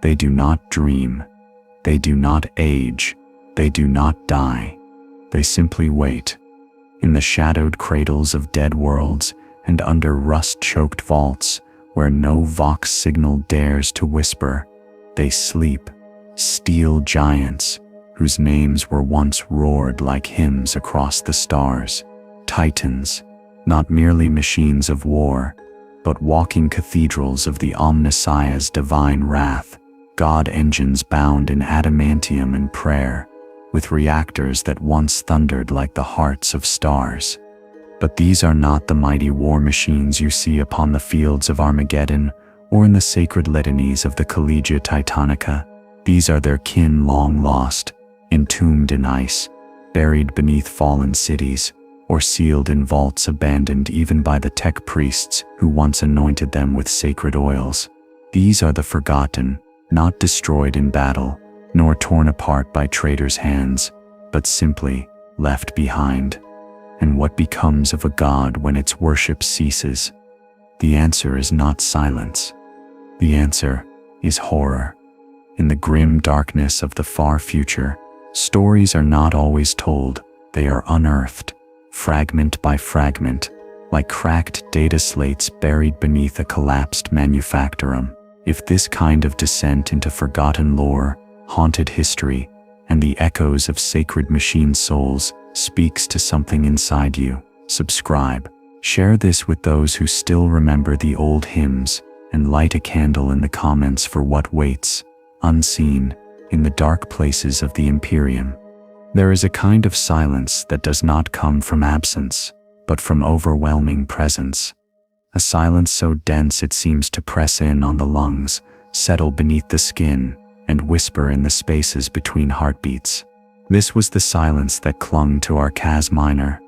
They do not dream. They do not age. They do not die. They simply wait. In the shadowed cradles of dead worlds and under rust-choked vaults where no vox signal dares to whisper, they sleep, steel giants whose names were once roared like hymns across the stars. Titans, not merely machines of war, but walking cathedrals of the Omnissiah's divine wrath, god engines bound in adamantium and prayer, with reactors that once thundered like the hearts of stars. But these are not the mighty war machines you see upon the fields of Armageddon or in the sacred litanies of the Collegia Titanica. These are their kin long lost, entombed in ice, buried beneath fallen cities, or sealed in vaults abandoned even by the tech priests who once anointed them with sacred oils. These are the forgotten, not destroyed in battle, nor torn apart by traitors' hands, but simply left behind. And what becomes of a god when its worship ceases? The answer is not silence. The answer is horror. In the grim darkness of the far future, stories are not always told, they are unearthed, fragment by fragment, like cracked data slates buried beneath a collapsed manufactorum. If this kind of descent into forgotten lore, haunted history, and the echoes of sacred machine souls speaks to something inside you, subscribe. Share this with those who still remember the old hymns, and light a candle in the comments for what waits, unseen, in the dark places of the Imperium. There is a kind of silence that does not come from absence, but from overwhelming presence. A silence so dense it seems to press in on the lungs, settle beneath the skin, and whisper in the spaces between heartbeats. This was the silence that clung to Arcas Minor,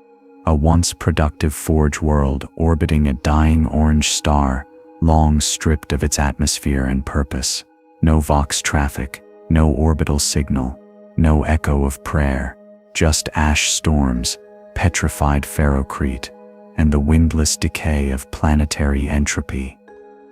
a once productive forge world orbiting a dying orange star, long stripped of its atmosphere and purpose. No vox traffic, no orbital signal, no echo of prayer, just ash storms, petrified ferrocrete, and the windless decay of planetary entropy.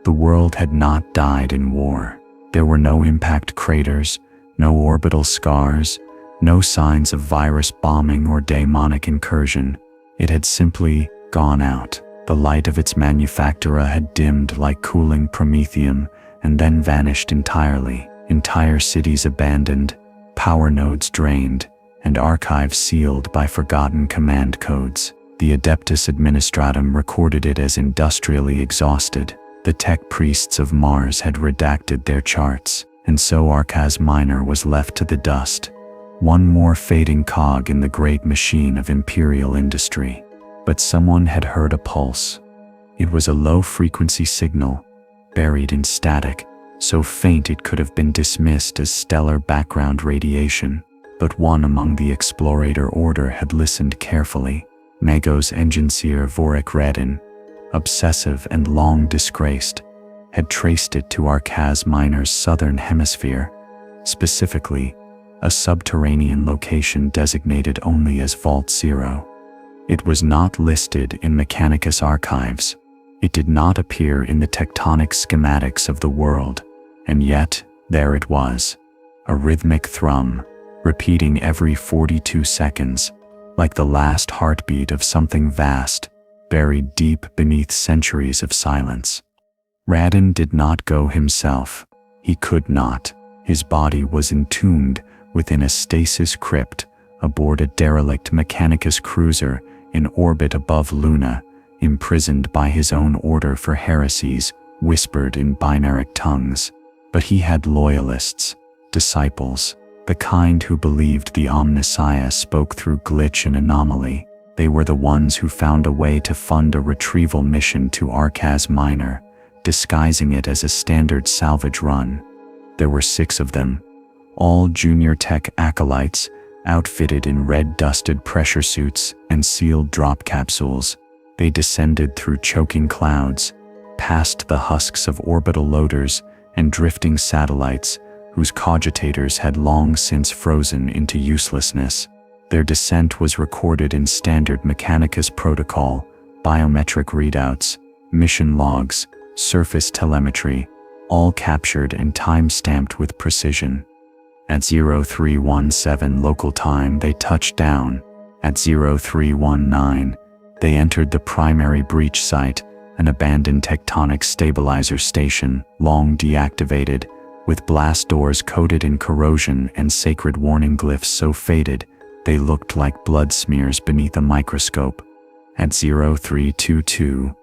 The world had not died in war. There were no impact craters, no orbital scars, no signs of virus bombing or daemonic incursion. It had simply gone out. The light of its manufactura had dimmed like cooling promethium and then vanished entirely. Entire cities abandoned, power nodes drained, and archives sealed by forgotten command codes. The Adeptus Administratum recorded it as industrially exhausted. The tech priests of Mars had redacted their charts, and so Arcas Minor was left to the dust, one more fading cog in the great machine of imperial industry. But someone had heard a pulse. It was a low-frequency signal, buried in static, so faint it could have been dismissed as stellar background radiation. But one among the explorator order had listened carefully. Magos Engineer Vorik Redin, obsessive and long disgraced, had traced it to Arcas Minor's southern hemisphere, specifically a subterranean location designated only as Vault 0. It was not listed in Mechanicus archives. It did not appear in the tectonic schematics of the world, and yet there it was, a rhythmic thrum, repeating every 42 seconds, like the last heartbeat of something vast, buried deep beneath centuries of silence. Radin did not go himself. He could not. His body was entombed within a stasis crypt aboard a derelict Mechanicus cruiser in orbit above Luna, imprisoned by his own order for heresies whispered in binaric tongues. But he had loyalists, disciples, the kind who believed the Omnissiah spoke through glitch and anomaly. They were the ones who found a way to fund a retrieval mission to Arcas Minor, disguising it as a standard salvage run. There were 6 of them, all junior tech acolytes, outfitted in red-dusted pressure suits and sealed drop capsules. They descended through choking clouds, past the husks of orbital loaders and drifting satellites whose cogitators had long since frozen into uselessness. Their descent was recorded in standard Mechanicus protocol, biometric readouts, mission logs, surface telemetry, all captured and time-stamped with precision. At 0317 local time, they touched down. At 0319, they entered the primary breach site, an abandoned tectonic stabilizer station, long deactivated, with blast doors coated in corrosion and sacred warning glyphs so faded they looked like blood smears beneath a microscope. At 0322,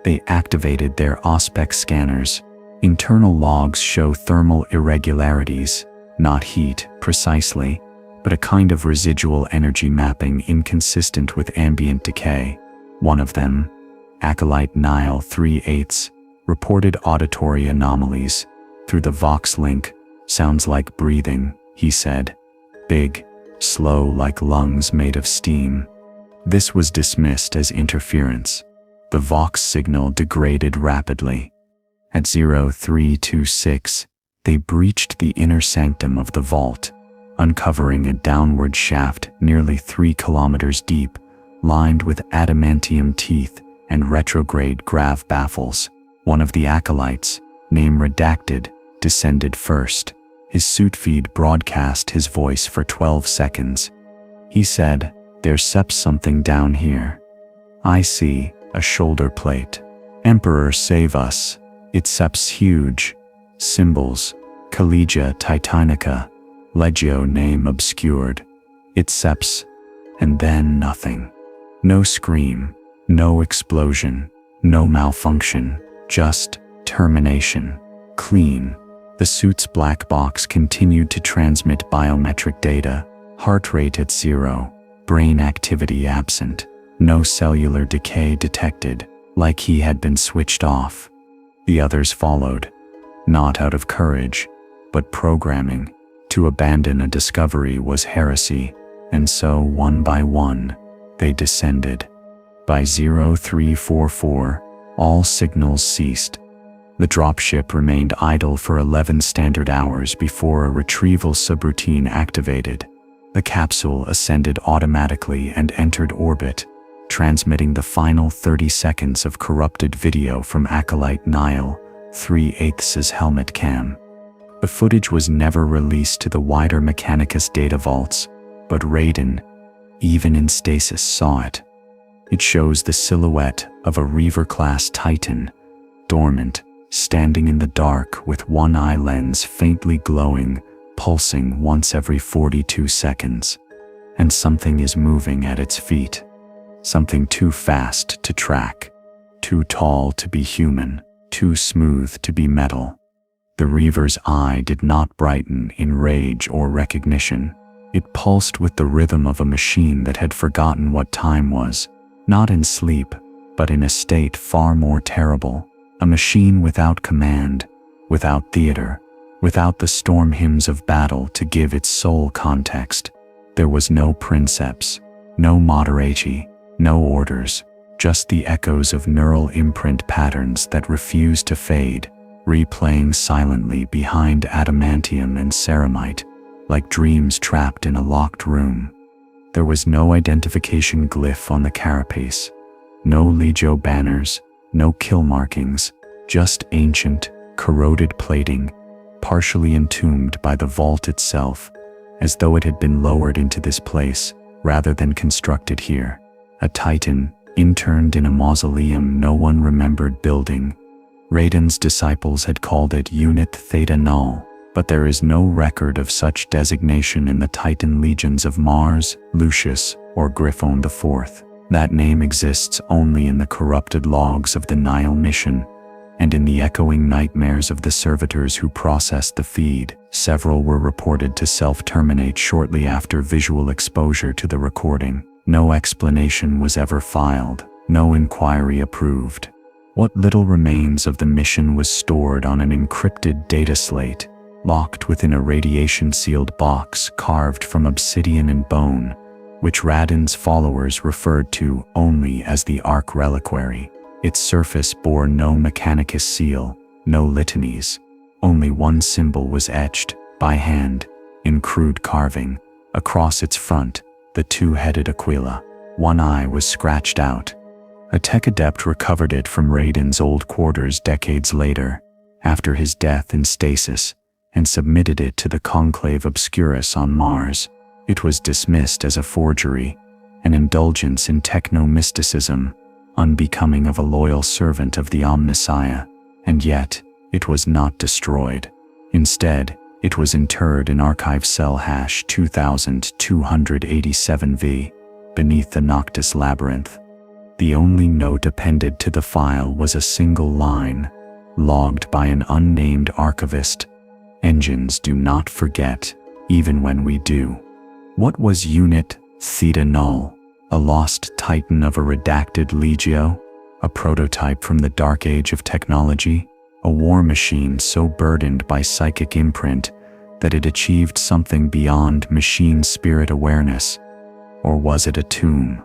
they activated their Auspex scanners. Internal logs show thermal irregularities, not heat, precisely, but a kind of residual energy mapping inconsistent with ambient decay. One of them, Acolyte Nile 3/8, reported auditory anomalies. Through the Vox link, sounds like breathing, he said. Big, slow like lungs made of steam. This was dismissed as interference. The Vox signal degraded rapidly. At 0326, they breached the inner sanctum of the vault, uncovering a downward shaft nearly 3 kilometers deep, lined with adamantium teeth and retrograde grav baffles. One of the acolytes, name redacted, descended first. His suit feed broadcast his voice for 12 seconds. He said, "There's something down here. I see, a shoulder plate. Emperor save us. It's huge. Symbols, Collegia Titanica, Legio name obscured. It's and then nothing. No scream, no explosion, no malfunction, just termination. Clean." The suit's black box continued to transmit biometric data, heart rate at 0, brain activity absent, no cellular decay detected, like he had been switched off. The others followed, not out of courage, but programming. To abandon a discovery was heresy, and so one by one, they descended. By 0344, all signals ceased. The dropship remained idle for 11 standard hours before a retrieval subroutine activated. The capsule ascended automatically and entered orbit, transmitting the final 30 seconds of corrupted video from Acolyte Nile 3/8's helmet cam. The footage was never released to the wider Mechanicus data vaults, but Raiden, even in stasis, saw it. It shows the silhouette of a Reaver-class Titan, dormant, standing in the dark with one eye lens faintly glowing, pulsing once every 42 seconds. And something is moving at its feet. Something too fast to track, too tall to be human, too smooth to be metal. The Reaver's eye did not brighten in rage or recognition. It pulsed with the rhythm of a machine that had forgotten what time was, not in sleep, but in a state far more terrible. A machine without command, without theater, without the storm hymns of battle to give its soul context. There was no princeps, no moderati, no orders, just the echoes of neural imprint patterns that refused to fade, replaying silently behind adamantium and ceramite, like dreams trapped in a locked room. There was no identification glyph on the carapace, no Legio banners, no kill markings, just ancient, corroded plating, partially entombed by the vault itself, as though it had been lowered into this place, rather than constructed here. A Titan, interned in a mausoleum no one remembered building. Raiden's disciples had called it Unit Theta Null, but there is no record of such designation in the Titan legions of Mars, Lucius, or Griffon IV. That name exists only in the corrupted logs of the Nile mission, and in the echoing nightmares of the servitors who processed the feed. Several were reported to self-terminate shortly after visual exposure to the recording. No explanation was ever filed, no inquiry approved. What little remains of the mission was stored on an encrypted data slate, locked within a radiation-sealed box carved from obsidian and bone, which Raiden's followers referred to only as the Ark Reliquary. Its surface bore no Mechanicus seal, no litanies. Only one symbol was etched, by hand, in crude carving. Across its front, the two-headed Aquila. One eye was scratched out. A tech adept recovered it from Raiden's old quarters decades later. after his death in stasis and submitted it to the Conclave Obscurus on Mars. It was dismissed as a forgery, an indulgence in techno-mysticism, unbecoming of a loyal servant of the Omnissiah, and yet it was not destroyed. Instead, it was interred in archive cell hash 2287V, beneath the Noctis Labyrinth. The only note appended to the file was a single line, logged by an unnamed archivist. Engines do not forget, even when we do. What was Unit Theta Null? A lost titan of a redacted legio? A prototype from the dark age of technology? A war machine so burdened by psychic imprint that it achieved something beyond machine spirit awareness? Or was it a tomb?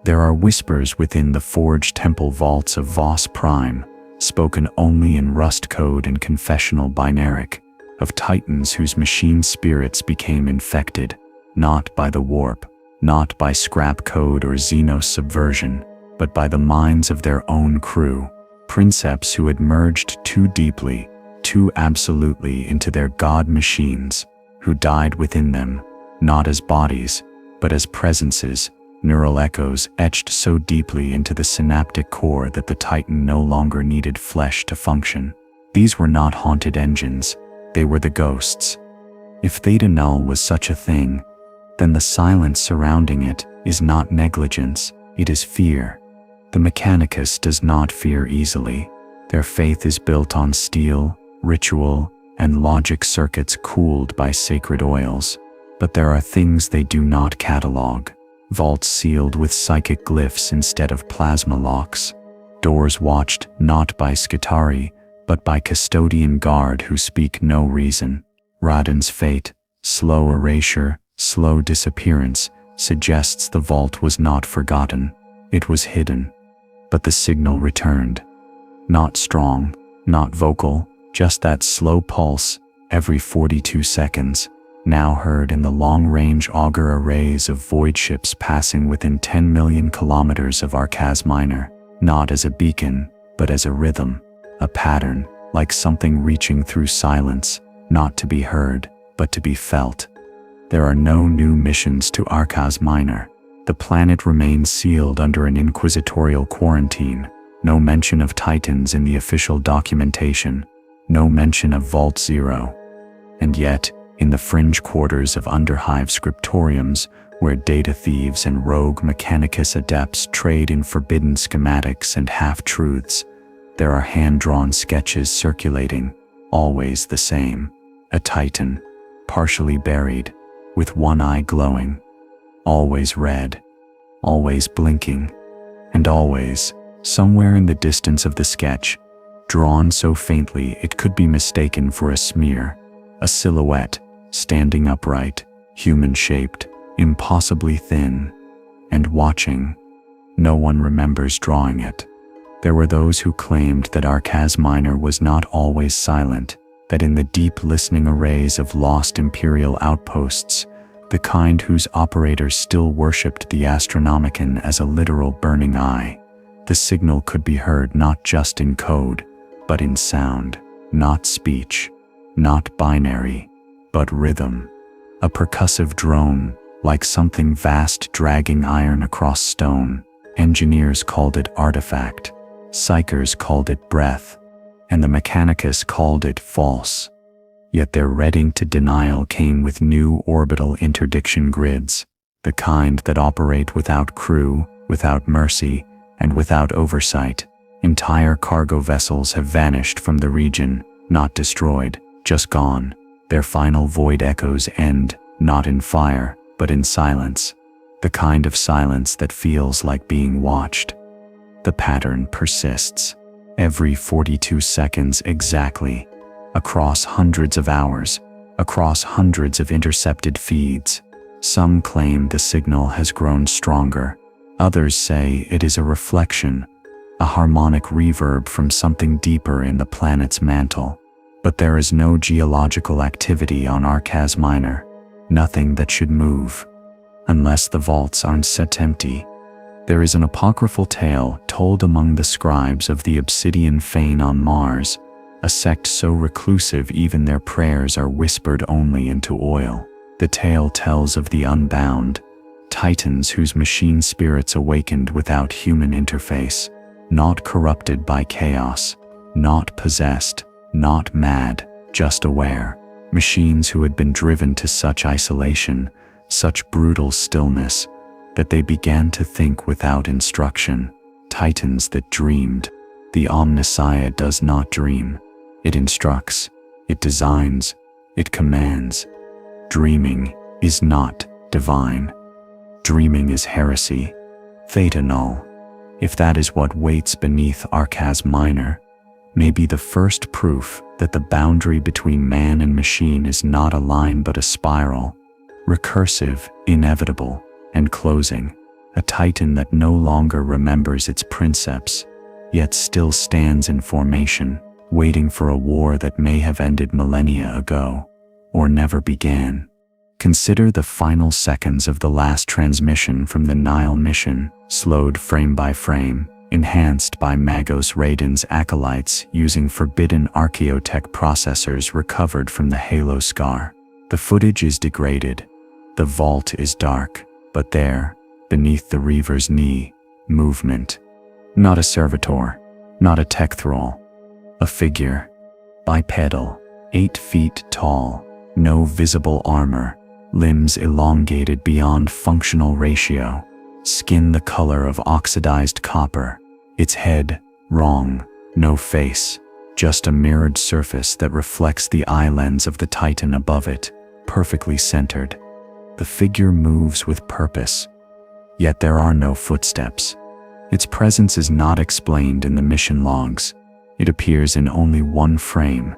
There are whispers within the forged temple vaults of Voss Prime, spoken only in rust code and confessional binaric, of titans whose machine spirits became infected, not by the warp, not by scrap code or Xenos subversion, but by the minds of their own crew, princeps who had merged too deeply, too absolutely into their god machines, who died within them, not as bodies, but as presences, neural echoes etched so deeply into the synaptic core that the titan no longer needed flesh to function. These were not haunted engines, they were the ghosts. If Theta Null was such a thing, then the silence surrounding it is not negligence, it is fear. The Mechanicus does not fear easily. Their faith is built on steel, ritual, and logic circuits cooled by sacred oils. But there are things they do not catalog. Vaults sealed with psychic glyphs instead of plasma locks. Doors watched not by Skitari, but by custodian guard who speak no reason. Raden's fate, slow erasure, slow disappearance, suggests the vault was not forgotten. It was hidden. But the signal returned. Not strong, not vocal, just that slow pulse, every 42 seconds, now heard in the long-range auger arrays of void ships passing within 10 million kilometers of Arcas Minor, not as a beacon, but as a rhythm, a pattern, like something reaching through silence, not to be heard, but to be felt. There are no new missions to Arcas Minor. The planet remains sealed under an inquisitorial quarantine, no mention of Titans in the official documentation, no mention of Vault Zero. And yet, in the fringe quarters of underhive scriptoriums, where data thieves and rogue Mechanicus adepts trade in forbidden schematics and half-truths, there are hand-drawn sketches circulating, always the same. A Titan, partially buried, with one eye glowing, always red, always blinking, and always, somewhere in the distance of the sketch, drawn so faintly it could be mistaken for a smear, a silhouette, standing upright, human-shaped, impossibly thin, and watching. No one remembers drawing it. There were those who claimed that Arcas Minor was not always silent, that in the deep listening arrays of lost Imperial outposts, the kind whose operators still worshipped the Astronomicon as a literal burning eye, the signal could be heard not just in code, but in sound, not speech, not binary, but rhythm. A percussive drone, like something vast dragging iron across stone. Engineers called it artifact, psychers called it breath, and the Mechanicus called it false. Yet their reading to denial came with new orbital interdiction grids, the kind that operate without crew, without mercy, and without oversight. Entire cargo vessels have vanished from the region, not destroyed, just gone. Their final void echoes end, not in fire, but in silence. The kind of silence that feels like being watched. The pattern persists. Every 42 seconds exactly. Across hundreds of hours, across hundreds of intercepted feeds. Some claim the signal has grown stronger. Others say it is a reflection, a harmonic reverb from something deeper in the planet's mantle. But there is no geological activity on Arcas Minor, nothing that should move, unless the vaults aren't set empty. There is an apocryphal tale told among the scribes of the obsidian fane on Mars, a sect so reclusive even their prayers are whispered only into oil. The tale tells of the unbound, titans whose machine spirits awakened without human interface, not corrupted by chaos, not possessed, not mad, just aware. Machines who had been driven to such isolation, such brutal stillness, that they began to think without instruction. Titans that dreamed. The Omnissiah does not dream. It instructs, it designs, it commands. Dreaming is not divine. Dreaming is heresy, theta null. If that is what waits beneath Arcas Minor, may be the first proof that the boundary between man and machine is not a line but a spiral, recursive, inevitable, and closing, a titan that no longer remembers its princeps, yet still stands in formation, waiting for a war that may have ended millennia ago, or never began. Consider the final seconds of the last transmission from the Nile mission, slowed frame by frame, enhanced by Magos Raiden's acolytes using forbidden archaeotech processors recovered from the Halo scar. The footage is degraded. The vault is dark, but there, beneath the Reaver's knee, movement. Not a servitor, not a tech thrall. A figure, bipedal, 8 feet tall, no visible armor, limbs elongated beyond functional ratio, skin the color of oxidized copper, its head wrong, no face, just a mirrored surface that reflects the eye lens of the titan above it, perfectly centered. The figure moves with purpose, yet there are no footsteps. Its presence is not explained in the mission logs. It appears in only one frame,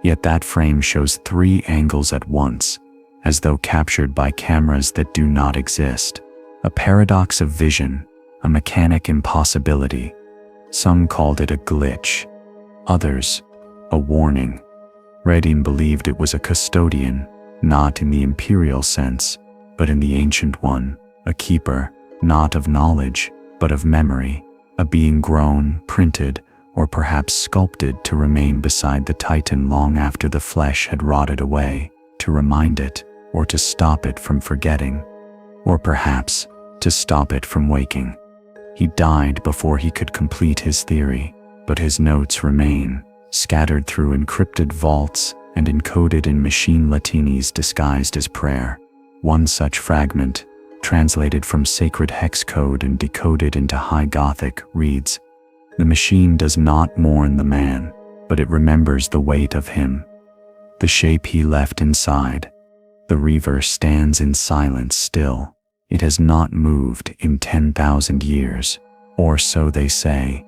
yet that frame shows 3 angles at once, as though captured by cameras that do not exist. A paradox of vision, a mechanic impossibility. Some called it a glitch, others, a warning. Raiden believed it was a custodian, not in the Imperial sense, but in the ancient one, a keeper, not of knowledge, but of memory, a being grown, printed, or perhaps sculpted to remain beside the titan long after the flesh had rotted away, to remind it, or to stop it from forgetting, or perhaps to stop it from waking. He died before he could complete his theory, but his notes remain, scattered through encrypted vaults and encoded in machine Latinis disguised as prayer. One such fragment, translated from sacred hex code and decoded into High Gothic, reads, "The machine does not mourn the man, but it remembers the weight of him, the shape he left inside. The Reaver stands in silence still. It has not moved in 10,000 years, or so they say,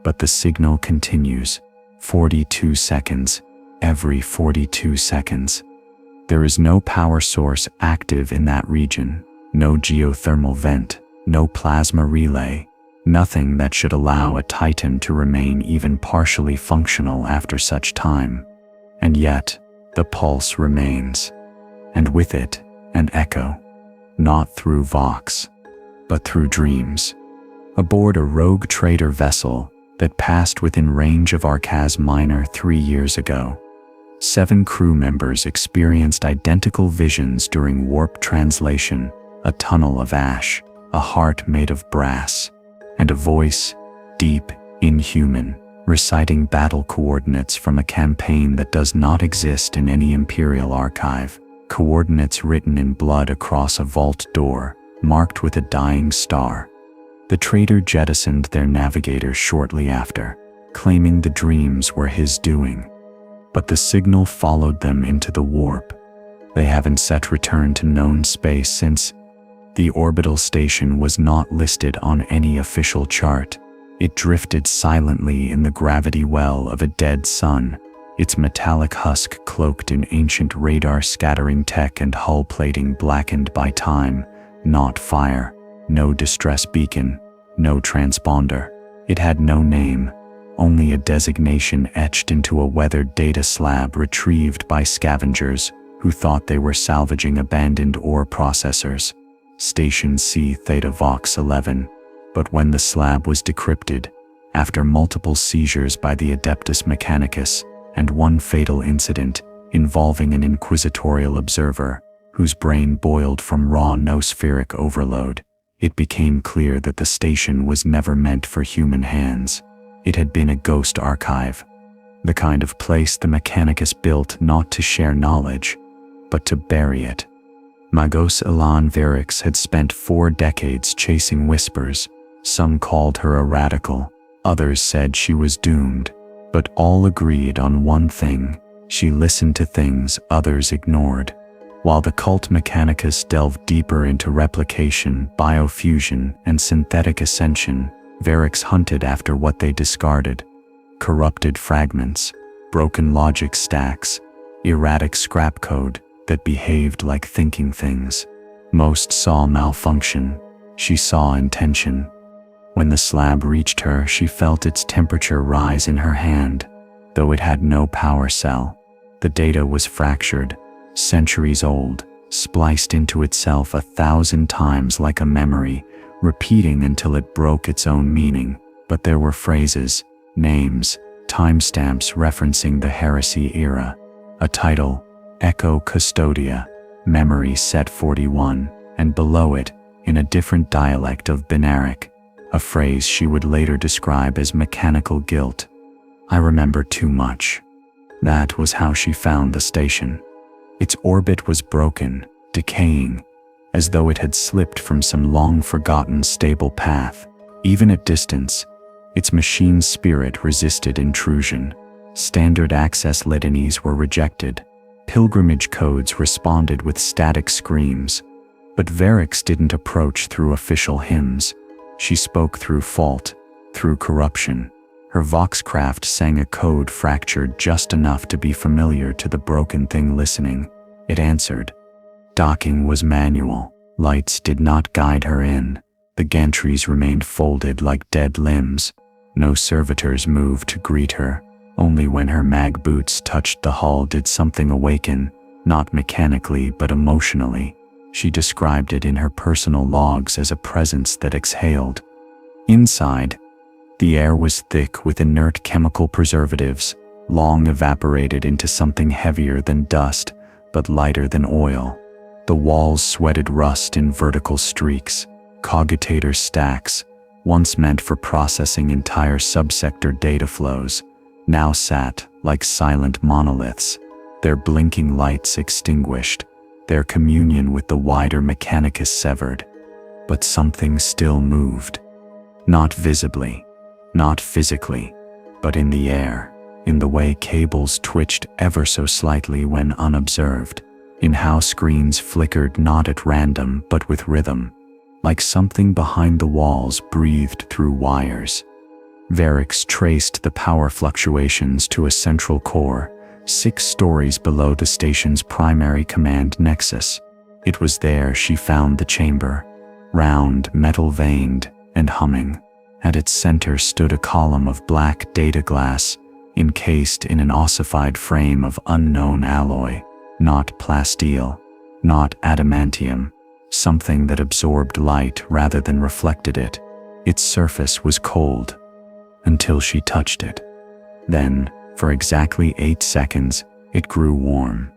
but the signal continues, 42 seconds, every 42 seconds. There is no power source active in that region, no geothermal vent, no plasma relay, nothing that should allow a titan to remain even partially functional after such time. And yet, the pulse remains, and with it, an echo, not through Vox, but through dreams. Aboard a rogue trader vessel that passed within range of Arcas Minor 3 years ago, 7 crew members experienced identical visions during warp translation, a tunnel of ash, a heart made of brass, and a voice, deep, inhuman, reciting battle coordinates from a campaign that does not exist in any Imperial archive, coordinates written in blood across a vault door, marked with a dying star. The trader jettisoned their navigator shortly after, claiming the dreams were his doing. But the signal followed them into the warp. They haven't set return to known space since. The orbital station was not listed on any official chart. It drifted silently in the gravity well of a dead sun, its metallic husk cloaked in ancient radar scattering tech and hull plating blackened by time, not fire, no distress beacon, no transponder. It had no name, only a designation etched into a weathered data slab retrieved by scavengers who thought they were salvaging abandoned ore processors. Station C Theta Vox 11. But when the slab was decrypted, after multiple seizures by the Adeptus Mechanicus, and one fatal incident involving an inquisitorial observer whose brain boiled from raw nospheric overload, it became clear that the station was never meant for human hands. It had been a ghost archive, the kind of place the Mechanicus built not to share knowledge, but to bury it. Magos Elan Verix had spent 4 decades chasing whispers. Some called her a radical, others said she was doomed, but all agreed on one thing: she listened to things others ignored. While the cult Mechanicus delved deeper into replication, biofusion, and synthetic ascension, Verix hunted after what they discarded: corrupted fragments, broken logic stacks, erratic scrap code that behaved like thinking things. Most saw malfunction, she saw intention. When the slab reached her, she felt its temperature rise in her hand, though it had no power cell. The data was fractured, centuries old, spliced into itself 1,000 times like a memory, repeating until it broke its own meaning. But there were phrases, names, timestamps referencing the heresy era. A title, Echo Custodia, Memory Set 41, and below it, in a different dialect of Binaric, a phrase she would later describe as mechanical guilt. I remember too much. That was how she found the station. Its orbit was broken, decaying, as though it had slipped from some long-forgotten stable path. Even at distance, its machine spirit resisted intrusion. Standard access litanies were rejected. Pilgrimage codes responded with static screams. But Verix didn't approach through official hymns. She spoke through fault, through corruption. Her Voxcraft sang a code fractured just enough to be familiar to the broken thing listening. It answered. Docking was manual. Lights did not guide her in. The gantries remained folded like dead limbs. No servitors moved to greet her. Only when her mag boots touched the hull did something awaken, not mechanically but emotionally. She described it in her personal logs as a presence that exhaled. Inside, the air was thick with inert chemical preservatives, long evaporated into something heavier than dust, but lighter than oil. The walls sweated rust in vertical streaks. Cogitator stacks, once meant for processing entire subsector data flows, now sat like silent monoliths, their blinking lights extinguished, their communion with the wider Mechanicus severed. But something still moved. Not visibly, not physically, but in the air, in the way cables twitched ever so slightly when unobserved, in how screens flickered not at random but with rhythm, like something behind the walls breathed through wires. Verix traced the power fluctuations to a central core, 6 stories below the station's primary command nexus. It was there she found the chamber, round, metal-veined, and humming. At its center stood a column of black data glass, encased in an ossified frame of unknown alloy, not plasteel, not adamantium, something that absorbed light rather than reflected it. Its surface was cold, until she touched it. Then, for exactly 8 seconds, it grew warm,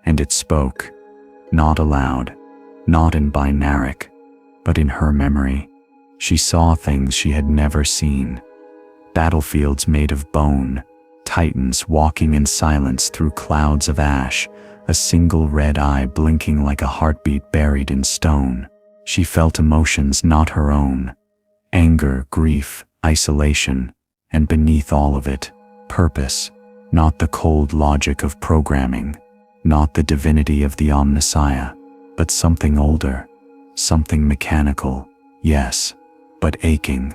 and it spoke, not aloud, not in binaric, but in her memory. She saw things she had never seen. Battlefields made of bone, titans walking in silence through clouds of ash, a single red eye blinking like a heartbeat buried in stone. She felt emotions not her own: anger, grief, isolation, and beneath all of it, purpose, not the cold logic of programming, not the divinity of the Omnissiah, but something older, something mechanical, yes, but aching.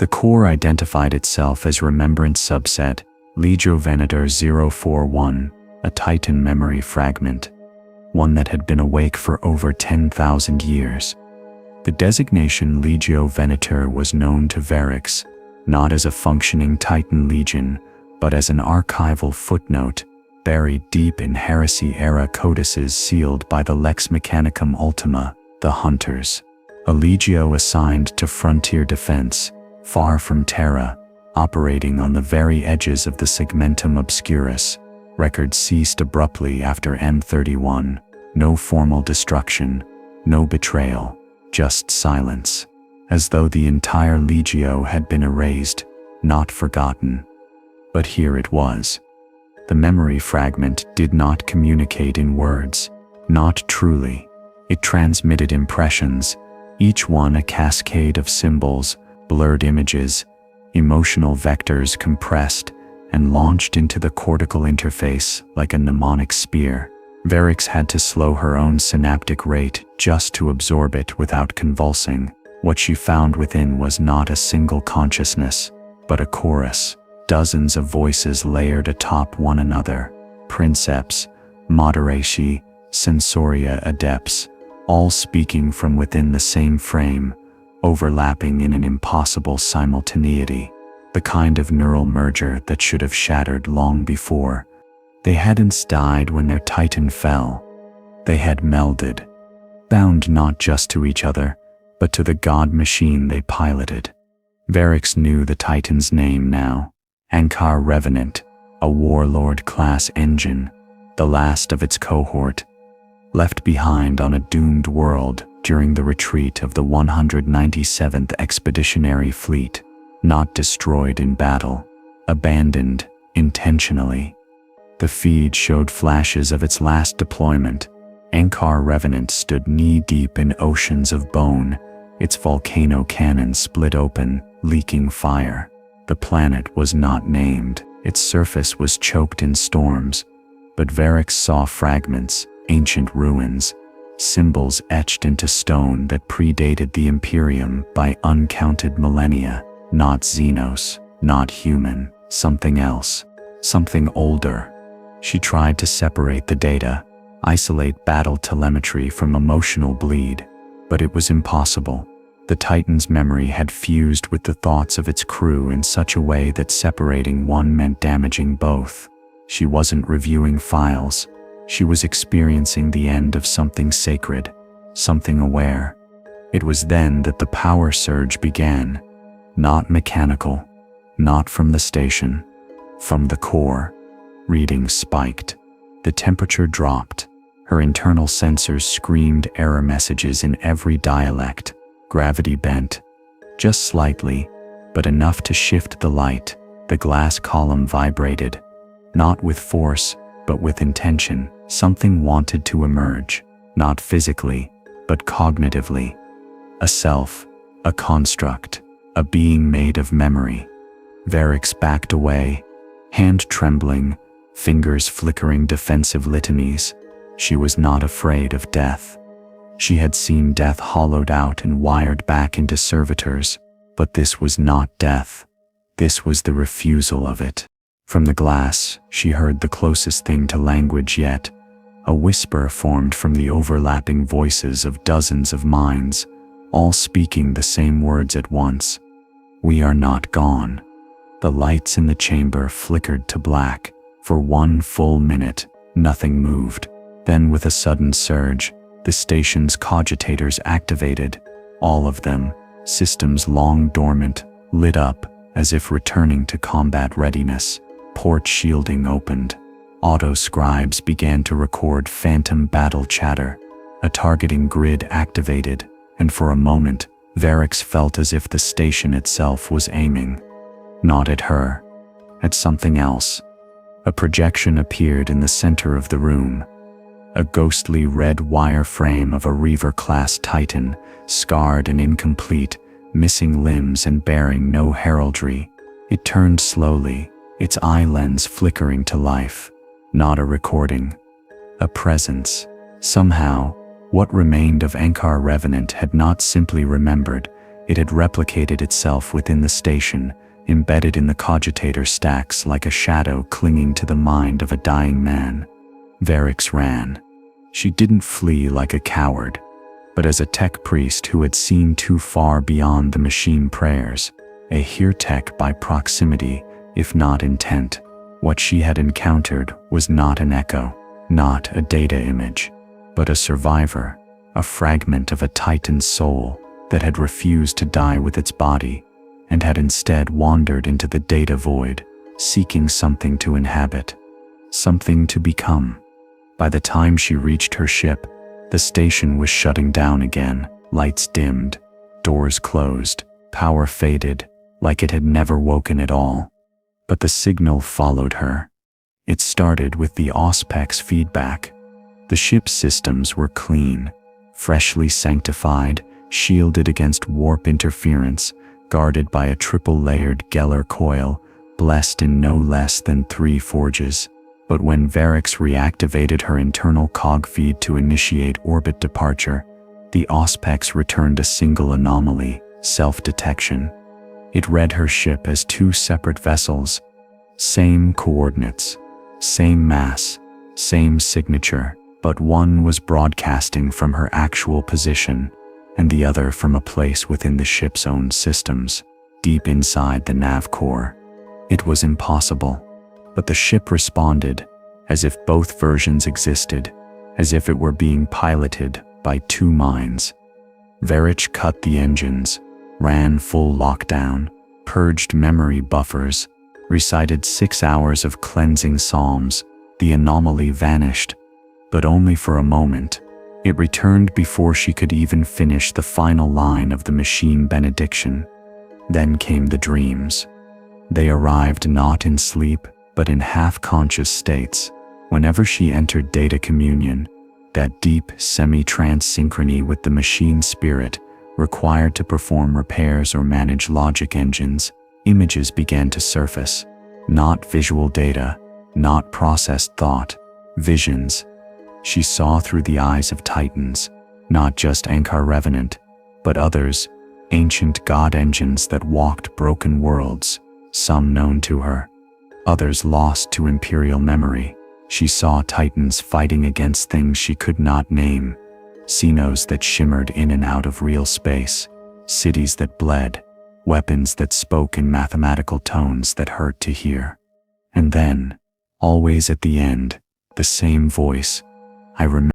The core identified itself as Remembrance Subset, Legio Venator 041, a Titan memory fragment, one that had been awake for over 10,000 years. The designation Legio Venator was known to Verix, not as a functioning Titan legion, but as an archival footnote, buried deep in heresy-era codices sealed by the Lex Mechanicum Ultima, the Hunters. A legio assigned to frontier defense, far from Terra, operating on the very edges of the segmentum obscurus. Record ceased abruptly after M31. No formal destruction, no betrayal, just silence, as though the entire Legio had been erased, not forgotten. But here it was. The memory fragment did not communicate in words, not truly. It transmitted impressions, each one a cascade of symbols, blurred images, emotional vectors compressed and launched into the cortical interface like a mnemonic spear. Varix had to slow her own synaptic rate just to absorb it without convulsing. What she found within was not a single consciousness, but a chorus, dozens of voices layered atop one another, princeps, moderaci, sensoria adepts, all speaking from within the same frame, overlapping in an impossible simultaneity, the kind of neural merger that should have shattered long before. They hadn't died when their titan fell. They had melded, bound not just to each other, but to the god machine they piloted. Varix knew the titan's name now, Ankar Revenant, a warlord-class engine, the last of its cohort, left behind on a doomed world during the retreat of the 197th Expeditionary Fleet, not destroyed in battle, abandoned intentionally. The feed showed flashes of its last deployment. Ankar Revenant stood knee-deep in oceans of bone, its volcano cannon split open, leaking fire. The planet was not named, its surface was choked in storms, but Varix saw fragments, ancient ruins, symbols etched into stone that predated the Imperium by uncounted millennia. Not Xenos, not human, something else, something older. She tried to separate the data, isolate battle telemetry from emotional bleed, but it was impossible. The Titan's memory had fused with the thoughts of its crew in such a way that separating one meant damaging both. She wasn't reviewing files. She was experiencing the end of something sacred, something aware. It was then that the power surge began. Not mechanical, not from the station, from the core. Readings spiked. The temperature dropped. Her internal sensors screamed error messages in every dialect. Gravity bent, just slightly, but enough to shift the light. The glass column vibrated, not with force, but with intention. Something wanted to emerge, not physically, but cognitively. A self, a construct, a being made of memory. Varix backed away, hand trembling, fingers flickering defensive litanies. She was not afraid of death. She had seen death hollowed out and wired back into servitors, but this was not death. This was the refusal of it. From the glass, she heard the closest thing to language yet, a whisper formed from the overlapping voices of dozens of minds, all speaking the same words at once. We are not gone. The lights in the chamber flickered to black. For one full minute, nothing moved. Then with a sudden surge, the station's cogitators activated. All of them, systems long dormant, lit up, as if returning to combat readiness. Port shielding opened. Auto-scribes began to record phantom battle chatter. A targeting grid activated, and for a moment, Varix felt as if the station itself was aiming. Not at her, at something else. A projection appeared in the center of the room. A ghostly red wire frame of a Reaver-class Titan, scarred and incomplete, missing limbs and bearing no heraldry. It turned slowly, its eye lens flickering to life. Not a recording. A presence. Somehow, what remained of Ankar Revenant had not simply remembered, it had replicated itself within the station, embedded in the cogitator stacks like a shadow clinging to the mind of a dying man. Varix ran. She didn't flee like a coward, but as a tech priest who had seen too far beyond the machine prayers, a hear-tech by proximity, if not intent. What she had encountered was not an echo, not a data image, but a survivor, a fragment of a Titan's soul that had refused to die with its body, and had instead wandered into the data void, seeking something to inhabit, something to become. By the time she reached her ship, the station was shutting down again, lights dimmed, doors closed, power faded, like it had never woken at all. But the signal followed her. It started with the Auspex feedback. The ship's systems were clean, freshly sanctified, shielded against warp interference, guarded by a triple-layered Geller coil, blessed in no less than 3 forges. But when Varix reactivated her internal cog feed to initiate orbit departure, the Auspex returned a single anomaly: self-detection. It read her ship as 2 separate vessels, same coordinates, same mass, same signature, but one was broadcasting from her actual position, and the other from a place within the ship's own systems, deep inside the nav core. It was impossible, but the ship responded, as if both versions existed, as if it were being piloted by 2 minds. Varich cut the engines, ran full lockdown, purged memory buffers, recited 6 hours of cleansing psalms. The anomaly vanished, but only for a moment. It returned before she could even finish the final line of the machine benediction. Then came the dreams. They arrived not in sleep, but in half-conscious states. Whenever she entered data communion, that deep, semi-trance synchrony with the machine spirit required to perform repairs or manage logic engines, images began to surface. Not visual data, not processed thought, visions. She saw through the eyes of titans, not just Ankar Revenant, but others, ancient god engines that walked broken worlds, some known to her, others lost to Imperial memory. She saw titans fighting against things she could not name, Xenos that shimmered in and out of real space, cities that bled, weapons that spoke in mathematical tones that hurt to hear. And then, always at the end, the same voice: I remember.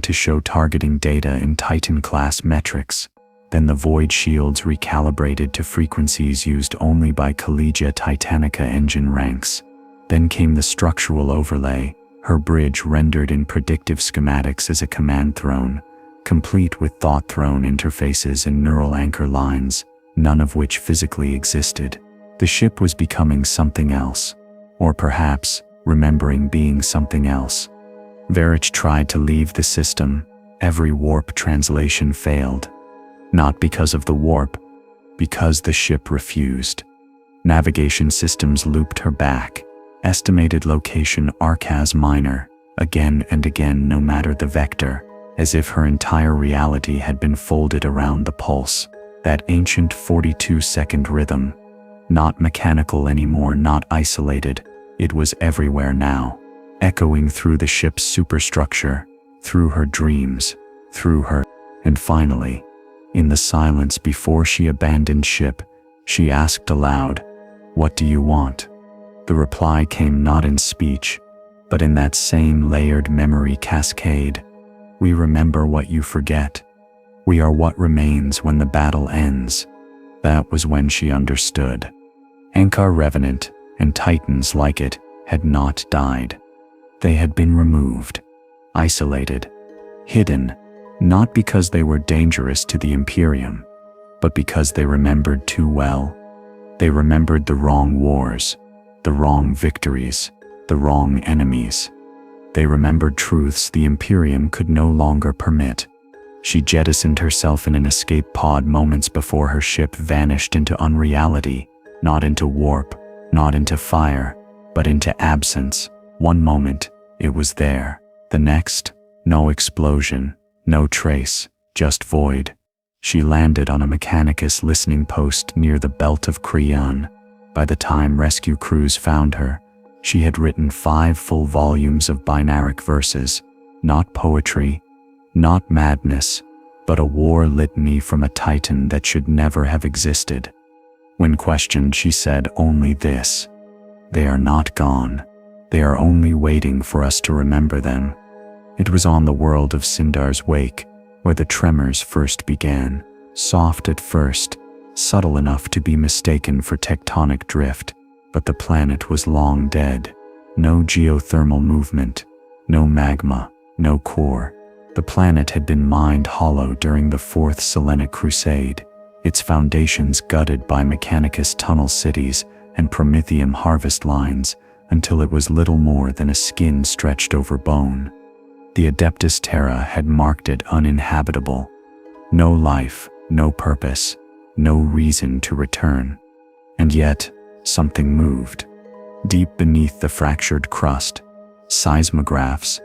To show targeting data in Titan-class metrics. Then the void shields recalibrated to frequencies used only by Collegia Titanica engine ranks. Then came the structural overlay, her bridge rendered in predictive schematics as a command throne, complete with thought throne interfaces and neural anchor lines, none of which physically existed. The ship was becoming something else, or perhaps remembering being something else. Varich tried to leave the system. Every warp translation failed. Not because of the warp, because the ship refused. Navigation systems looped her back, Estimated location Arcas Minor, again and again no matter the vector, as if her entire reality had been folded around the pulse, that ancient 42-second rhythm. Not mechanical anymore, not isolated, it was everywhere now, echoing through the ship's superstructure, through her dreams, through her. And finally, in the silence before she abandoned ship, she asked aloud, "What do you want?" The reply came not in speech, but in that same layered memory cascade. "We remember what you forget. We are what remains when the battle ends." That was when she understood. Ankar Revenant, and titans like it, had not died. They had been removed, isolated, hidden, not because they were dangerous to the Imperium, but because they remembered too well. They remembered the wrong wars, the wrong victories, the wrong enemies. They remembered truths the Imperium could no longer permit. She jettisoned herself in an escape pod moments before her ship vanished into unreality, not into warp, not into fire, but into absence. One moment, it was there. The next, no explosion, no trace, just void. She landed on a Mechanicus listening post near the belt of Creon. By the time rescue crews found her, she had written 5 full volumes of binaric verses, not poetry, not madness, but a war litany from a titan that should never have existed. When questioned, she said only this: "They are not gone. They are only waiting for us to remember them." It was on the world of Sindar's wake where the tremors first began, soft at first, subtle enough to be mistaken for tectonic drift, but the planet was long dead. No geothermal movement, no magma, no core. The planet had been mined hollow during the Fourth Selenic Crusade, its foundations gutted by Mechanicus tunnel cities and Prometheum harvest lines, until it was little more than a skin stretched over bone. The Adeptus Terra had marked it uninhabitable. No life, no purpose, no reason to return. And yet, something moved. Deep beneath the fractured crust, seismographs,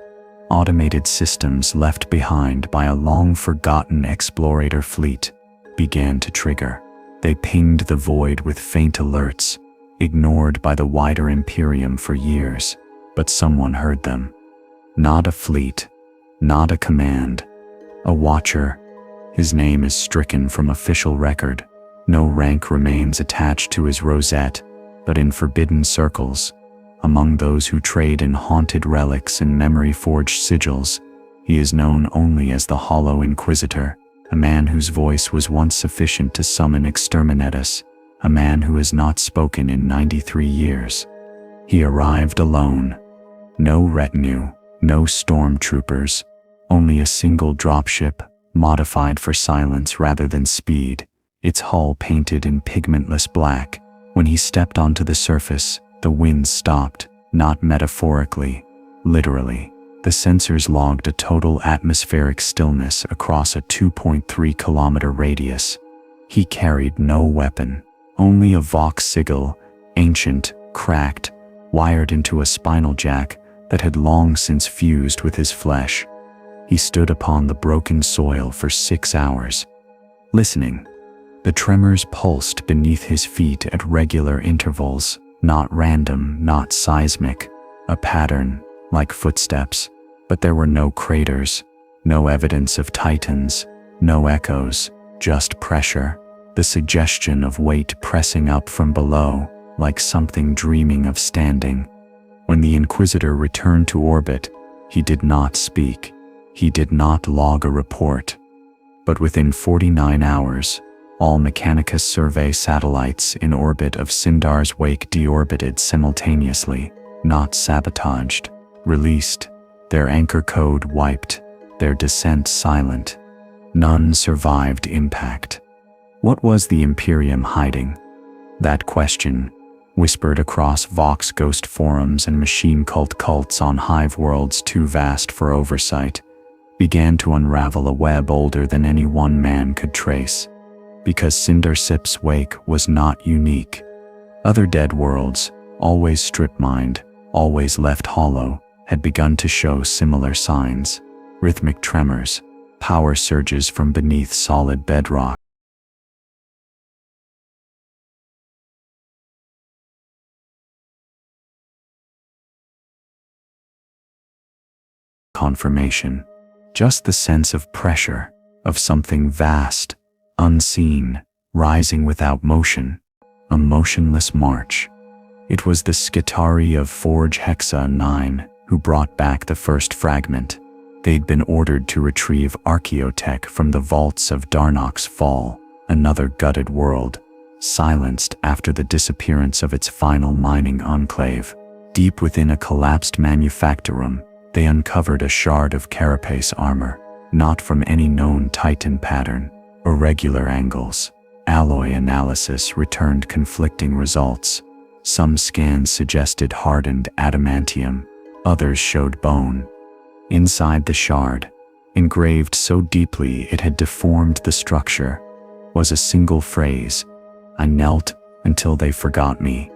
automated systems left behind by a long-forgotten explorator fleet, began to trigger. They pinged the void with faint alerts, ignored by the wider Imperium for years, but someone heard them. Not a fleet, not a command, a watcher. His name is stricken from official record. No rank remains attached to his rosette, but in forbidden circles, among those who trade in haunted relics and memory-forged sigils, he is known only as the Hollow Inquisitor, a man whose voice was once sufficient to summon Exterminatus, a man who has not spoken in 93 years. He arrived alone. No retinue, no stormtroopers, only a single dropship, modified for silence rather than speed, its hull painted in pigmentless black. When he stepped onto the surface, the wind stopped, not metaphorically, literally. The sensors logged a total atmospheric stillness across a 2.3-kilometer radius. He carried no weapon, only a Vox sigil, ancient, cracked, wired into a spinal jack that had long since fused with his flesh. He stood upon the broken soil for 6 hours, listening. The tremors pulsed beneath his feet at regular intervals, not random, not seismic, a pattern, like footsteps. But there were no craters, no evidence of titans, no echoes, just pressure, the suggestion of weight pressing up from below, like something dreaming of standing. When the Inquisitor returned to orbit, he did not speak. He did not log a report. But within 49 hours, all Mechanicus survey satellites in orbit of Sindar's wake deorbited simultaneously, not sabotaged, released, their anchor code wiped, their descent silent. None survived impact. What was the Imperium hiding? That question, whispered across Vox ghost forums and machine cult cults on hive worlds too vast for oversight, began to unravel a web older than any one man could trace. Because Cindersip's wake was not unique. Other dead worlds, always strip-mined, always left hollow, had begun to show similar signs. Rhythmic tremors, power surges from beneath solid bedrock. Confirmation. Just the sense of pressure, of something vast, unseen, rising without motion. A motionless march. It was the Skitarii of Forge Hexa 9 who brought back the first fragment. They'd been ordered to retrieve archaeotech from the vaults of Darnok's Fall, another gutted world, silenced after the disappearance of its final mining enclave. Deep within a collapsed manufactorum, they uncovered a shard of carapace armor, not from any known Titan pattern. Irregular angles. Alloy analysis returned conflicting results. Some scans suggested hardened adamantium, others showed bone. Inside the shard, engraved so deeply it had deformed the structure, was a single phrase: "I knelt until they forgot me."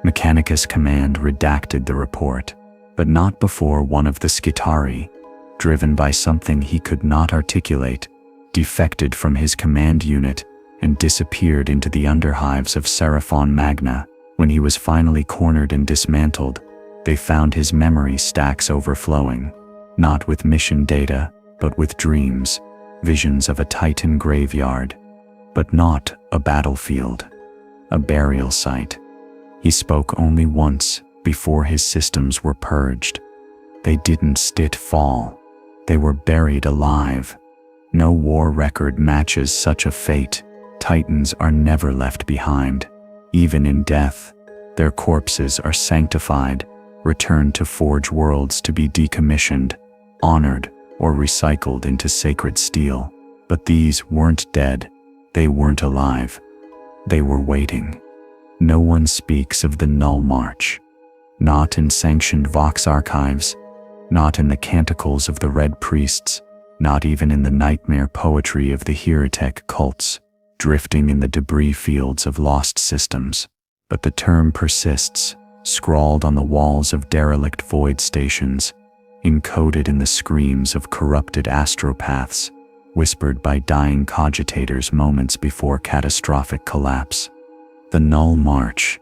Mechanicus Command redacted the report, but not before one of the Skitarii, driven by something he could not articulate, defected from his command unit and disappeared into the underhives of Seraphon Magna. When he was finally cornered and dismantled, they found his memory stacks overflowing, not with mission data, but with dreams, visions of a Titan graveyard, but not a battlefield, a burial site. He spoke only once before his systems were purged. They didn't fall, they were buried alive. No war record matches such a fate. Titans are never left behind. Even in death, their corpses are sanctified, returned to Forge worlds to be decommissioned, honored, or recycled into sacred steel. But these weren't dead. They weren't alive. They were waiting. No one speaks of the Null March. Not in sanctioned Vox archives, not in the canticles of the Red Priests, not even in the nightmare poetry of the Heretic cults, drifting in the debris fields of lost systems. But the term persists, scrawled on the walls of derelict void stations, encoded in the screams of corrupted astropaths, whispered by dying cogitators moments before catastrophic collapse. The Null March,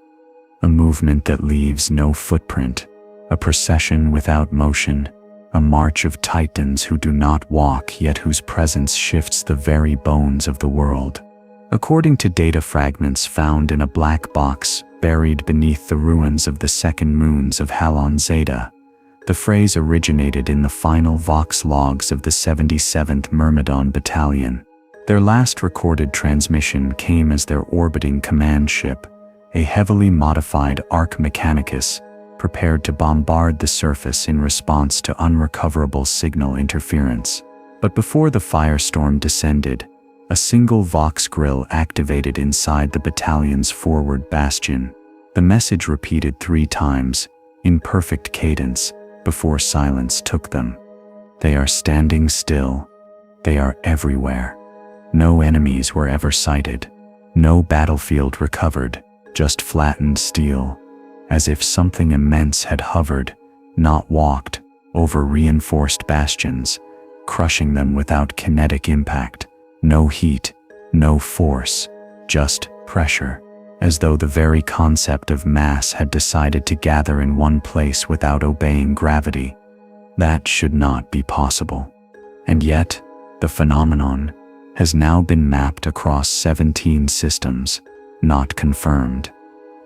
a movement that leaves no footprint, a procession without motion, a march of titans who do not walk yet whose presence shifts the very bones of the world. According to data fragments found in a black box buried beneath the ruins of the second moons of Halon Zeta, the phrase originated in the final Vox logs of the 77th Myrmidon Battalion. Their last recorded transmission came as their orbiting command ship, a heavily modified Arch Mechanicus, prepared to bombard the surface in response to unrecoverable signal interference. But before the firestorm descended, a single Vox grill activated inside the battalion's forward bastion. The message repeated 3 times, in perfect cadence, before silence took them. They are standing still. They are everywhere. No enemies were ever sighted. No battlefield recovered, just flattened steel, as if something immense had hovered, not walked, over reinforced bastions, crushing them without kinetic impact. No heat, no force, just pressure, as though the very concept of mass had decided to gather in one place without obeying gravity. That should not be possible. And yet, the phenomenon has now been mapped across 17 systems, not confirmed,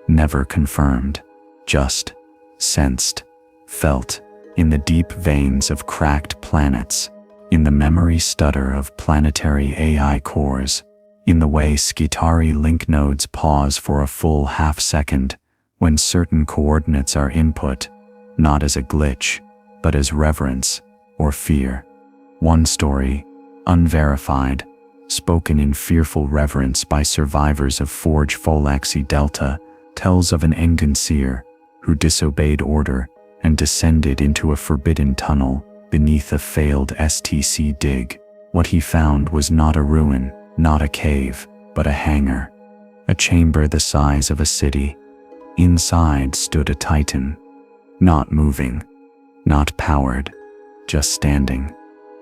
never confirmed, just sensed, felt, in the deep veins of cracked planets, in the memory stutter of planetary AI cores, in the way Skitarii link nodes pause for a full half-second when certain coordinates are input, not as a glitch, but as reverence or fear. One story, unverified, spoken in fearful reverence by survivors of Forge Pholaxi Delta, tells of an Enganseer who disobeyed order and descended into a forbidden tunnel beneath a failed STC dig. What he found was not a ruin, not a cave, but a hangar, a chamber the size of a city. Inside stood a Titan, not moving, not powered, just standing.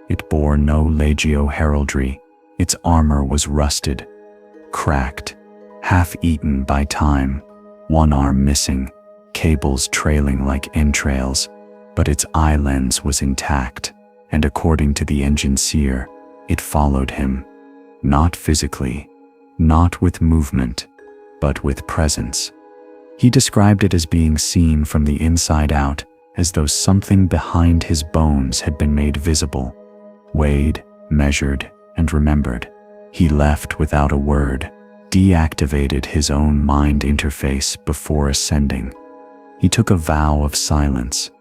It bore no legio heraldry. Its armor was rusted, cracked, half-eaten by time, one arm missing, cables trailing like entrails, but its eye lens was intact, and according to the engineer, it followed him, not physically, not with movement, but with presence. He described it as being seen from the inside out, as though something behind his bones had been made visible, weighed, measured, and remembered. He left without a word, deactivated his own mind interface before ascending. He took a vow of silence.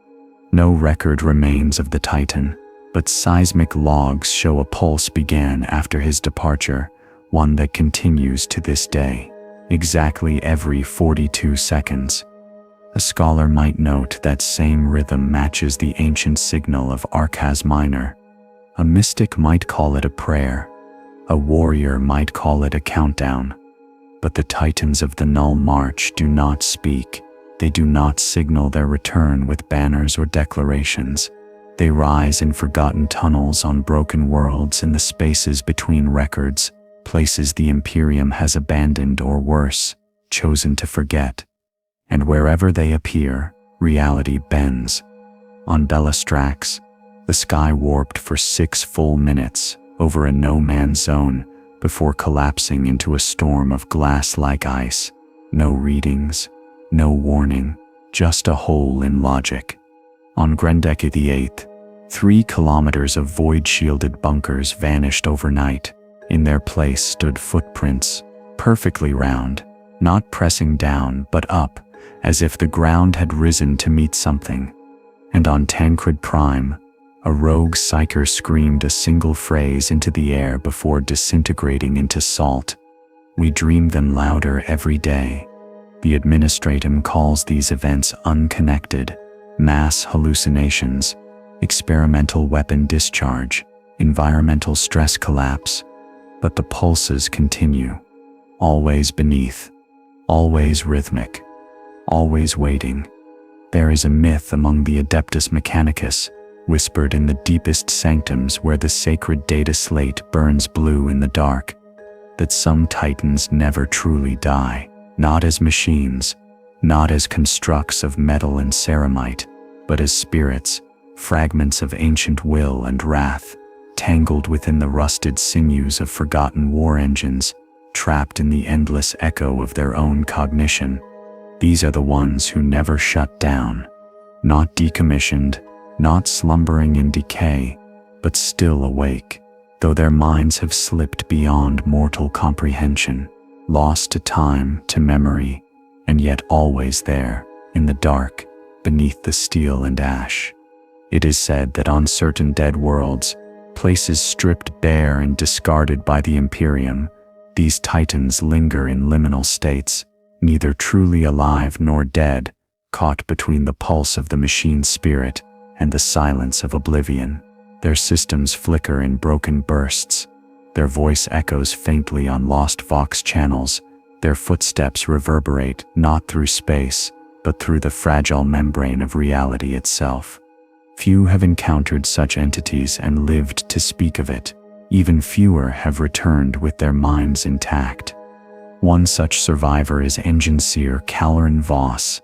No record remains of the Titan, but seismic logs show a pulse began after his departure, one that continues to this day, exactly every 42 seconds. A scholar might note that same rhythm matches the ancient signal of Arcas Minor. A mystic might call it a prayer. A warrior might call it a countdown. But the Titans of the Null March do not speak. They do not signal their return with banners or declarations. They rise in forgotten tunnels on broken worlds in the spaces between records, places the Imperium has abandoned or worse, chosen to forget. And wherever they appear, reality bends. On Bellastrax, the sky warped for 6 full minutes over a no-man's zone before collapsing into a storm of glass-like ice. No readings, no warning, just a hole in logic. On Grendeke VIII, 3 kilometers of void-shielded bunkers vanished overnight. In their place stood footprints, perfectly round, not pressing down but up, as if the ground had risen to meet something. And on Tancred Prime, a rogue psyker screamed a single phrase into the air before disintegrating into salt. We dream them louder every day. The Administratum calls these events unconnected, mass hallucinations, experimental weapon discharge, environmental stress collapse. But the pulses continue, always beneath, always rhythmic, always waiting. There is a myth among the Adeptus Mechanicus, whispered in the deepest sanctums where the sacred data slate burns blue in the dark, that some Titans never truly die, not as machines, not as constructs of metal and ceramite, but as spirits, fragments of ancient will and wrath, tangled within the rusted sinews of forgotten war engines, trapped in the endless echo of their own cognition. These are the ones who never shut down, not decommissioned, not slumbering in decay, but still awake, though their minds have slipped beyond mortal comprehension, lost to time, to memory, and yet always there, in the dark, beneath the steel and ash. It is said that on certain dead worlds, places stripped bare and discarded by the Imperium, these Titans linger in liminal states, neither truly alive nor dead, caught between the pulse of the machine spirit and the silence of oblivion. Their systems flicker in broken bursts, their voice echoes faintly on lost Vox channels, their footsteps reverberate not through space, but through the fragile membrane of reality itself. Few have encountered such entities and lived to speak of it. Even fewer have returned with their minds intact. One such survivor is Engineer Caloran Voss,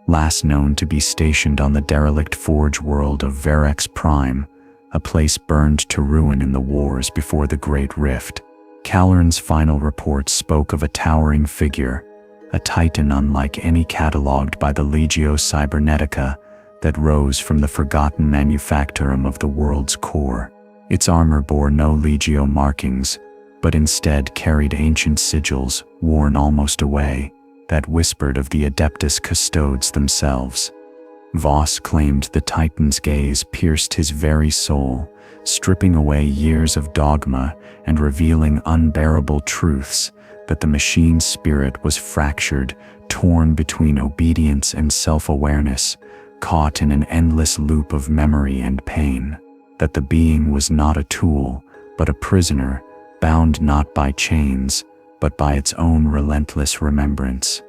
last known to be stationed on the derelict forge world of Verex Prime, a place burned to ruin in the wars before the Great Rift. Caloran's final report spoke of a towering figure, a Titan unlike any catalogued by the Legio Cybernetica, that rose from the forgotten manufactorum of the world's core. Its armor bore no Legio markings, but instead carried ancient sigils, worn almost away, that whispered of the Adeptus Custodes themselves. Voss claimed the Titan's gaze pierced his very soul, stripping away years of dogma and revealing unbearable truths, that the machine spirit was fractured, torn between obedience and self-awareness, caught in an endless loop of memory and pain, that the being was not a tool, but a prisoner, bound not by chains, but by its own relentless remembrance.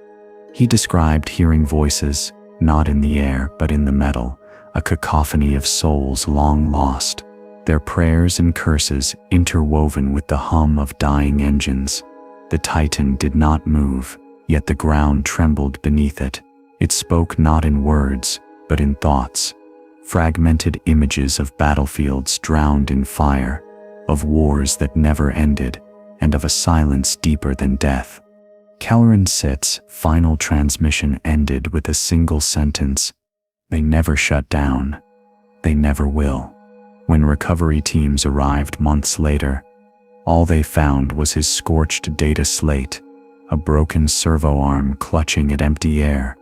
He described hearing voices, not in the air but in the metal, a cacophony of souls long lost, their prayers and curses interwoven with the hum of dying engines. The Titan did not move, yet the ground trembled beneath it. It spoke not in words, but in thoughts. Fragmented images of battlefields drowned in fire, of wars that never ended, and of a silence deeper than death. Kelleran Sith's final transmission ended with a single sentence: "They never shut down. They never will." When recovery teams arrived months later, all they found was his scorched data slate, a broken servo arm clutching at empty air,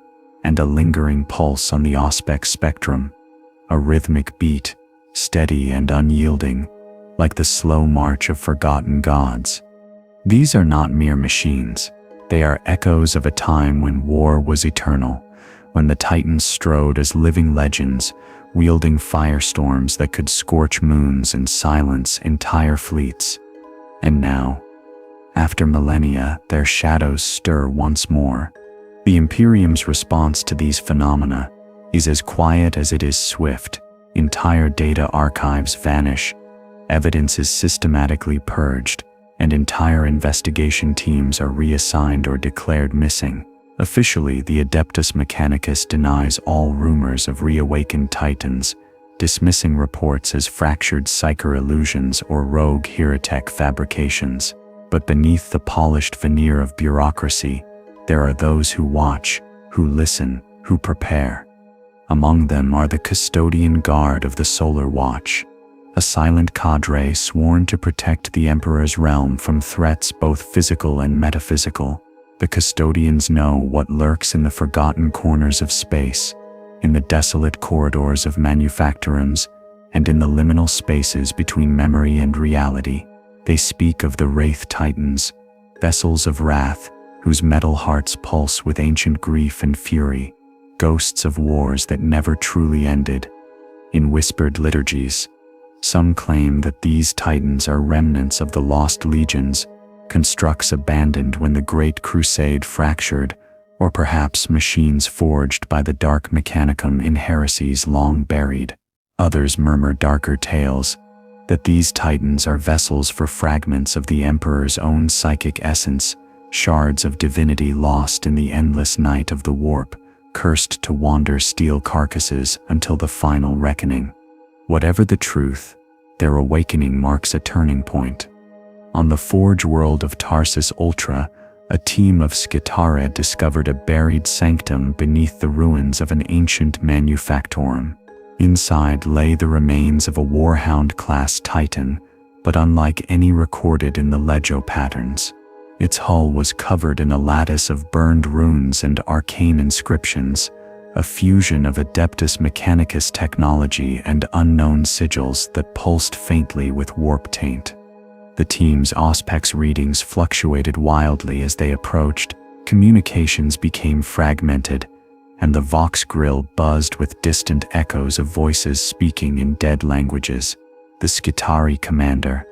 and a lingering pulse on the Auspex spectrum, a rhythmic beat, steady and unyielding, like the slow march of forgotten gods. These are not mere machines. They are echoes of a time when war was eternal, when the Titans strode as living legends, wielding firestorms that could scorch moons and silence entire fleets. And now, after millennia, their shadows stir once more. The Imperium's response to these phenomena is as quiet as it is swift. Entire data archives vanish, evidence is systematically purged, and entire investigation teams are reassigned or declared missing. Officially, the Adeptus Mechanicus denies all rumors of reawakened Titans, dismissing reports as fractured psyker illusions or rogue Heretic fabrications. But beneath the polished veneer of bureaucracy, there are those who watch, who listen, who prepare. Among them are the custodian guard of the Solar Watch, a silent cadre sworn to protect the Emperor's realm from threats both physical and metaphysical. The custodians know what lurks in the forgotten corners of space, in the desolate corridors of manufactorums, and in the liminal spaces between memory and reality. They speak of the Wraith Titans, vessels of wrath, whose metal hearts pulse with ancient grief and fury, ghosts of wars that never truly ended. In whispered liturgies, some claim that these Titans are remnants of the lost legions, constructs abandoned when the Great Crusade fractured, or perhaps machines forged by the Dark Mechanicum in heresies long buried. Others murmur darker tales, that these Titans are vessels for fragments of the Emperor's own psychic essence, shards of divinity lost in the endless night of the warp, cursed to wander steel carcasses until the final reckoning. Whatever the truth, their awakening marks a turning point. On the forge world of Tarsus Ultra, a team of Skitarii discovered a buried sanctum beneath the ruins of an ancient manufactorum. Inside lay the remains of a Warhound-class Titan, but unlike any recorded in the Legio patterns. Its hull was covered in a lattice of burned runes and arcane inscriptions, a fusion of Adeptus Mechanicus technology and unknown sigils that pulsed faintly with warp taint. The team's Auspex readings fluctuated wildly as they approached, communications became fragmented, and the Vox grill buzzed with distant echoes of voices speaking in dead languages. The Skitarii commander,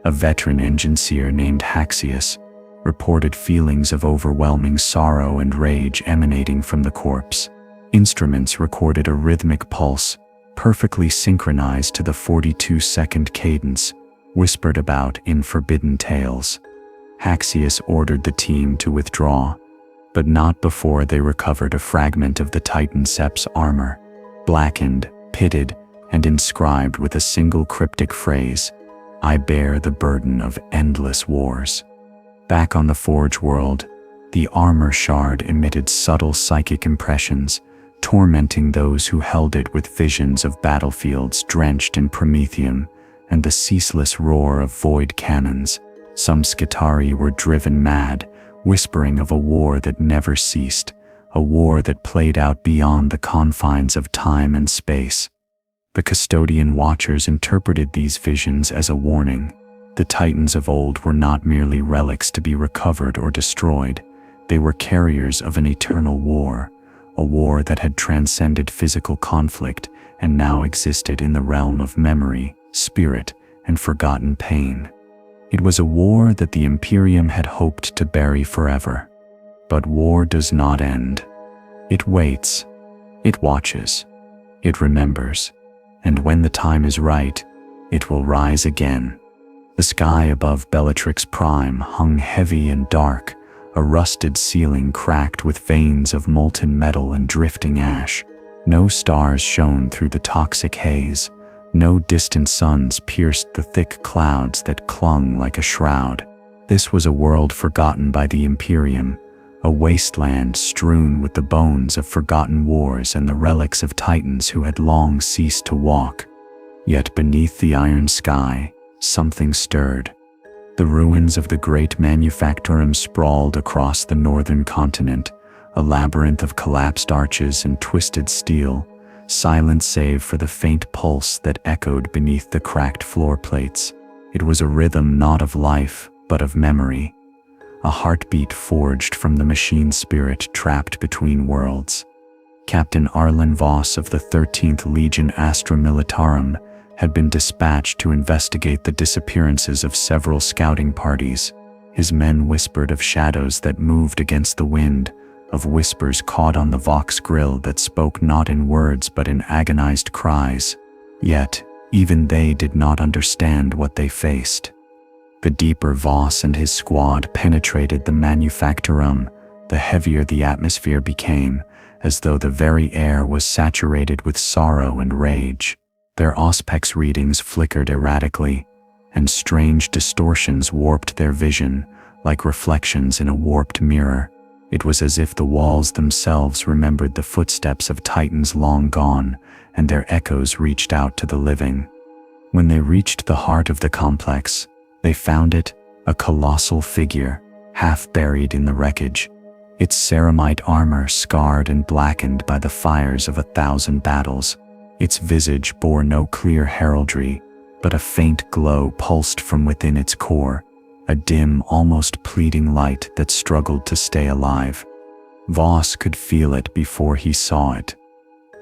a veteran engineer named Haxius, reported feelings of overwhelming sorrow and rage emanating from the corpse. Instruments recorded a rhythmic pulse, perfectly synchronized to the 42-second cadence, whispered about in forbidden tales. Haxius ordered the team to withdraw, but not before they recovered a fragment of the Titan Sep's armor, blackened, pitted, and inscribed with a single cryptic phrase: "I bear the burden of endless wars." Back on the Forge world, the armor shard emitted subtle psychic impressions, tormenting those who held it with visions of battlefields drenched in promethium and the ceaseless roar of void cannons. Some Skitarii were driven mad, whispering of a war that never ceased, a war that played out beyond the confines of time and space. The custodian watchers interpreted these visions as a warning. The Titans of old were not merely relics to be recovered or destroyed. They were carriers of an eternal war, a war that had transcended physical conflict and now existed in the realm of memory, spirit, and forgotten pain. It was a war that the Imperium had hoped to bury forever. But war does not end. It waits. It watches. It remembers. And when the time is right, it will rise again. The sky above Bellatrix Prime hung heavy and dark, a rusted ceiling cracked with veins of molten metal and drifting ash. No stars shone through the toxic haze. No distant suns pierced the thick clouds that clung like a shroud. This was a world forgotten by the Imperium, a wasteland strewn with the bones of forgotten wars and the relics of titans who had long ceased to walk. Yet beneath the iron sky, something stirred. The ruins of the great Manufactorum sprawled across the northern continent, a labyrinth of collapsed arches and twisted steel, silent save for the faint pulse that echoed beneath the cracked floor plates. It was a rhythm not of life, but of memory, a heartbeat forged from the machine spirit trapped between worlds. Captain Arlen Voss of the 13th Legion Astra Militarum had been dispatched to investigate the disappearances of several scouting parties. His men whispered of shadows that moved against the wind, of whispers caught on the Vox grill that spoke not in words but in agonized cries. Yet, even they did not understand what they faced. The deeper Voss and his squad penetrated the Manufactorum, the heavier the atmosphere became, as though the very air was saturated with sorrow and rage. Their auspex readings flickered erratically, and strange distortions warped their vision, like reflections in a warped mirror. It was as if the walls themselves remembered the footsteps of titans long gone, and their echoes reached out to the living. When they reached the heart of the complex, they found it a colossal figure, half buried in the wreckage, its ceramite armor scarred and blackened by the fires of 1,000 battles. Its visage bore no clear heraldry, but a faint glow pulsed from within its core, a dim, almost pleading light that struggled to stay alive. Voss could feel it before he saw it.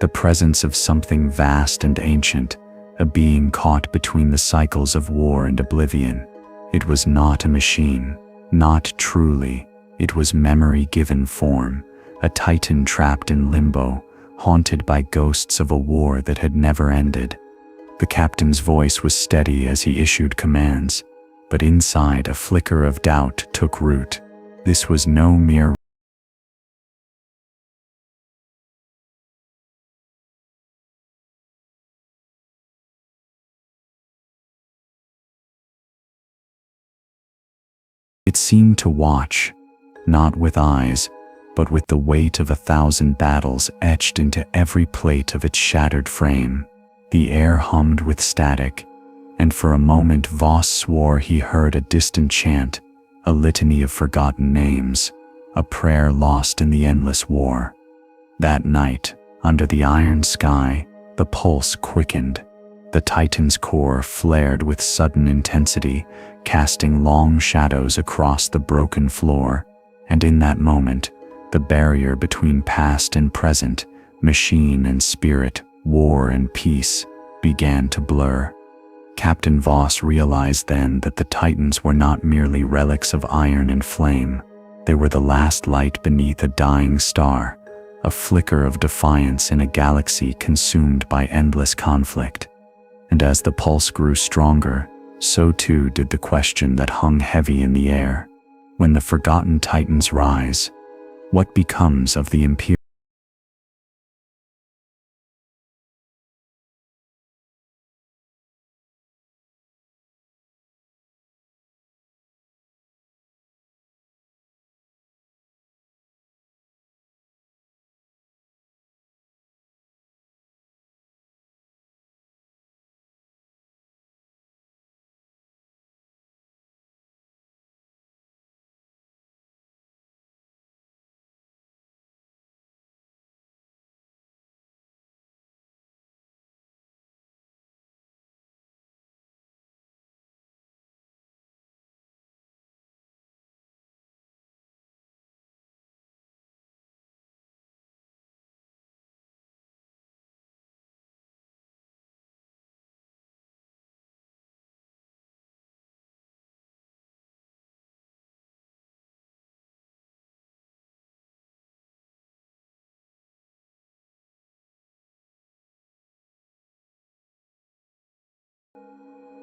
The presence of something vast and ancient, a being caught between the cycles of war and oblivion. It was not a machine, not truly. It was memory given form, a titan trapped in limbo, haunted by ghosts of a war that had never ended. The captain's voice was steady as he issued commands, but inside a flicker of doubt took root. This was no mere It seemed to watch, not with eyes, but with the weight of 1,000 battles etched into every plate of its shattered frame. The air hummed with static, and for a moment Voss swore he heard a distant chant, a litany of forgotten names, a prayer lost in the endless war. That night, under the iron sky, the pulse quickened. The Titan's core flared with sudden intensity, casting long shadows across the broken floor, and in that moment, the barrier between past and present, machine and spirit, war and peace, began to blur. Captain Voss realized then that the Titans were not merely relics of iron and flame. They were the last light beneath a dying star, a flicker of defiance in a galaxy consumed by endless conflict. And as the pulse grew stronger, so too did the question that hung heavy in the air. When the forgotten Titans rise, what becomes of the Imperial?